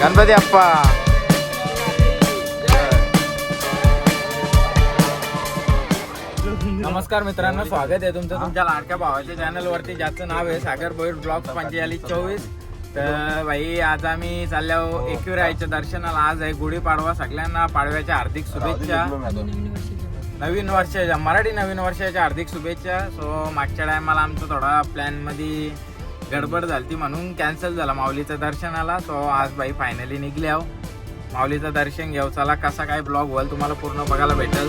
गणपती अप्पा. नमस्कार मित्रांनो, स्वागत आहे तुमचं तुमच्या लाडक्या भावाच्या चॅनल वरती, ज्याचं नाव आहे सागर भोईर ब्लॉग्स 4524. तर भाई आज आम्ही चाललो एकविराईच्या दर्शनाला. आज आहे गुढीपाडवा. सगळ्यांना पाडव्याच्या हार्दिक शुभेच्छा. नवीन वर्षाच्या, मराठी नवीन वर्षाच्या हार्दिक शुभेच्छा. सो मागच्या टायमाला आमचं थोडा प्लॅन मध्ये गडबड झाली म्हणून कॅन्सल झाला माऊलीचं दर्शनाला. सो आज भाई फायनली निघले आहो, माऊलीचं दर्शन घेऊ. चला कसा काय ब्लॉग होईल तुम्हाला पूर्ण बघायला भेटेल.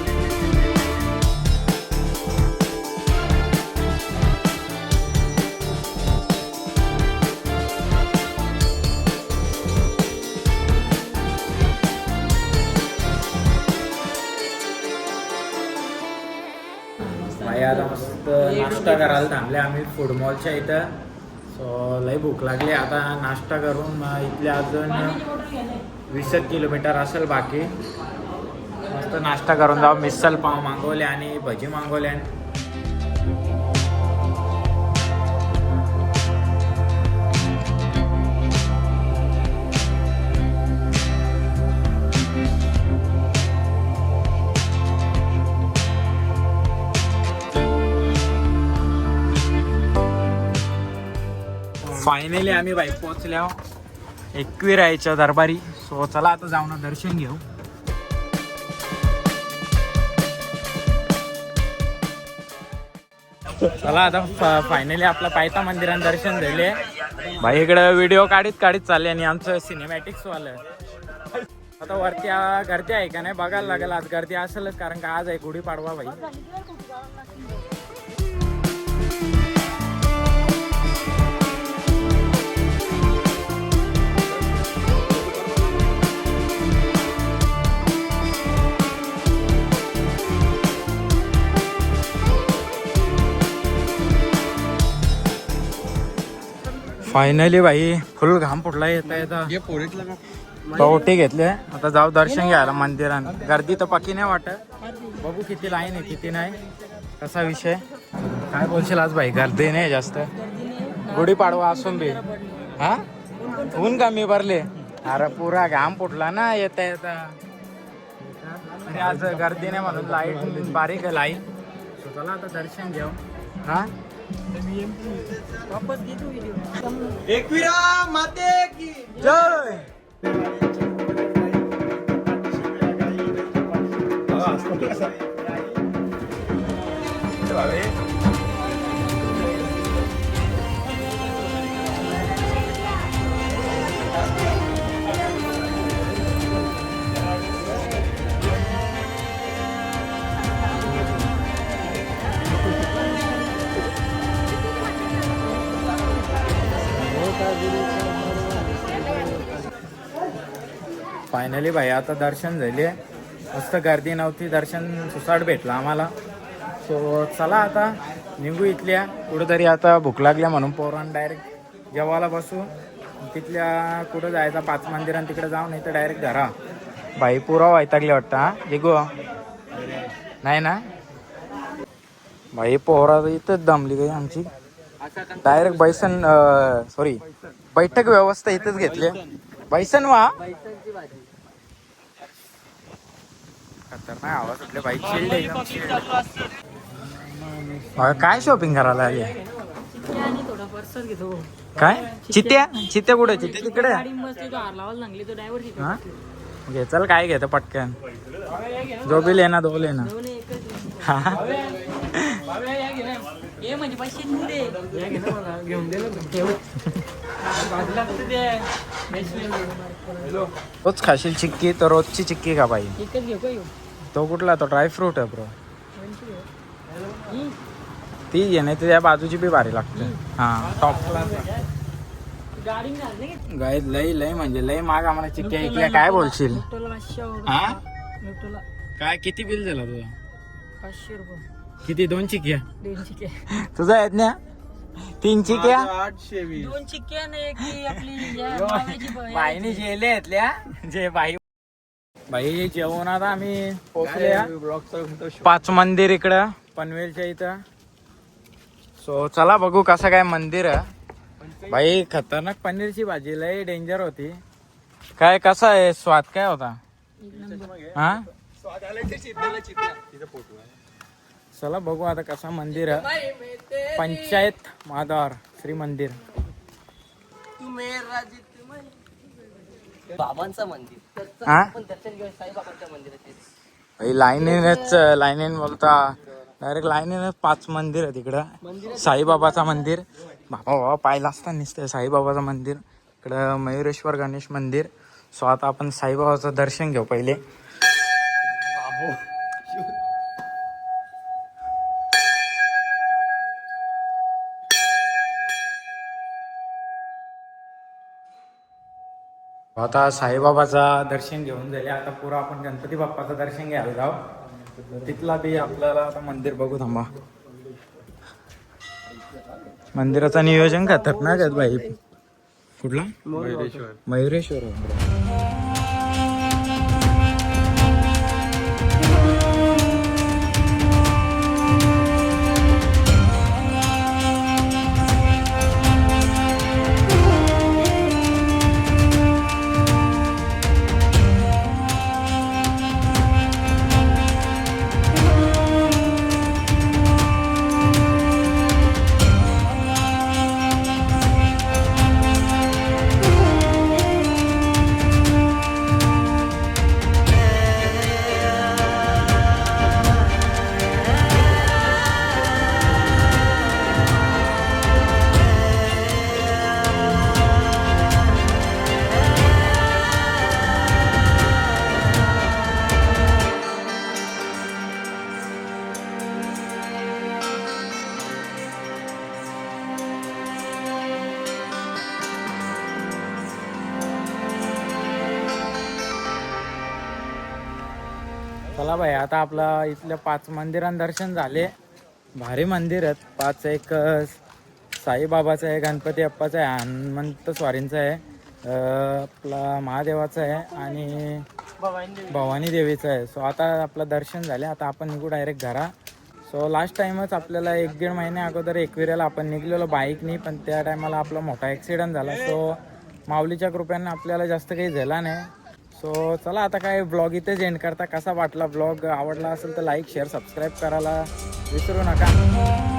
भाई आता मस्त नाश्ता करायला थांबले आम्ही फूड मॉलच्या इथं. सो लई भूक लागली. आता नाश्ता करून इथले अजून 20 किलोमीटर असेल बाकी. मस्त नाश्ता करून जाऊ. मिसल पाव मागवले आणि भजी मागवले. फायनली आम्ही बाईक पोहोचल्या एकविराईच्या दरबारी. सो चला आता जाऊन दर्शन घेऊ. चला आता फायनली आपल्या पायथा मंदिरात दर्शन झाले. भाई इकडे व्हिडिओ काढीत चालले आणि आमचं सिनेमॅटिक्स वालं. आता वरती गर्दी आहे का नाही बघायला लागेल. आज गर्दी असेलच कारण का आज आहे गुढीपाडवा भाई. फायनली भाई फुल घाम फुटला. येता पोटी घेतले. आता जाऊ दर्शन घ्यायला मंदिरात. गर्दी तर पक्की नाही वाटत. बघू किती लाईन आहे किती नाही कसा विषय. काय बोलशील आज भाई? गर्दी नाही जास्त. गुढीपाडवा असून बी हा ऊन कमी भरले. अरे पुरा घाम फुटला ना येता येता. आणि आज गर्दी नाही म्हणून लाईट बारीक आहे लाईन. चला आता दर्शन घेऊ. हा एकविरा माते की जय. फायनली भाई आता दर्शन झाले. मस्त गर्दी नव्हती. दर्शन सुसाट भेटलं आम्हाला. सो चला आता निघू इथल्या कुठंतरी. आता भूक लागल्या म्हणून पोरांना डायरेक्ट जेवायला बसू. तिथल्या कुठं जायचं 5 मंदिरांत तिकडे जाऊ, नाही तर डायरेक्ट घरा. भाई पुरा वैतागले वाटतं. हा निघू नाही ना भाई. पोरा इथंच दमली काही आमची. डायरेक्ट बैठक व्यवस्था इथंच घेतली. बैसन वा खतरनाक आवाज सुटले बाईक. शिल्ड एकदम शिल्ड. काय शॉपिंग करायला आली? काय चित्त्या कुठे? चित्त्या तिकडे. हा घे चल. काय घेतं पटकन. जो बी लेना दो लेना. रोज खाशील चिक्की तर रोजची चिक्की का पाहिजे? तो कुठला? तो ड्रायफ्रूट आहे ब्रो. ती घे नाही त्या बाजूची बी भारी लागते. हा टॉप गाईत लई म्हणजे लई माग आम्हाला चिक्क्या ऐकल्या. काय बोलशील? हा काय किती बिल झाला तुझा? 500 रुपये. किती? 2 चिक्क्या? 2 चिक्क्या. तुझा आहेत ना 3 चिक्क्या? 2 चिक्क्या नाही एक आपली बाईने जेले घेतल्या जे बाई. भाई जेवण आता आम्ही पोहोचले 5 मंदिर इकडं पनवेलच्या इथं. सो चला बघू कसं काय मंदिर आहे. भाई खतरनाक पनीरची भाजी लय डेंजर होती. काय कसा आहे स्वाद काय होता एक नंबर. हा चला बघू आता कसा मंदिर आहे पंचायत माधार श्री मंदिर. बाबांचं मंदिर हा आपण दर्शन घेऊन साईबाबांच्या मंदिरात लाईनीन बोलता डायरेक्ट लाईनीनच 5 मंदिर आहे तिकडं. साईबाबाचं मंदिर बाबा बाबा पाहिलं असता नुसतं साईबाबाचं मंदिर, इकडं मयुरेश्वर गणेश मंदिर. सो आता आपण साईबाबाचं दर्शन घेऊ पहिले. आता साईबाबाचा दर्शन घेऊन झाले. आता पुरा आपण गणपती बाप्पाचं दर्शन घ्यायला जाऊ. तिथला बी आपल्याला आता मंदिर बघू थांबा. मंदिराचं नियोजन खतरनाक आहे भाई. कुठला मयुरेश्वर. चला भाई आता आपला इथल्या 5 मंदिरां दर्शन झाले. भारी मंदिर आहेत 5. एक साईबाबाचं आहे, गणपती बाप्पाचं आहे, हनुमंत स्वारींचं आहे, आपला महादेवाचं आहे आणि भवानी देवीचं आहे. सो आता आपलं दर्शन झाले. आता आपण निघू डायरेक्ट घरा. सो लास्ट टाइमच आपल्याला 1-1.5 महिने अगोदर एकविरेला आपण निघलेलो बाईकनी, पण त्या टायमाला आपला मोठा ॲक्सिडेंट झाला. सो माऊलीच्या कृपेने आपल्याला जास्त काही झाला नाही. सो चला आता काय ब्लॉग इथेच एंड करता. कसा वाटला ब्लॉग? आवडला असेल तर लाईक शेअर सबस्क्राईब करायला विसरू नका.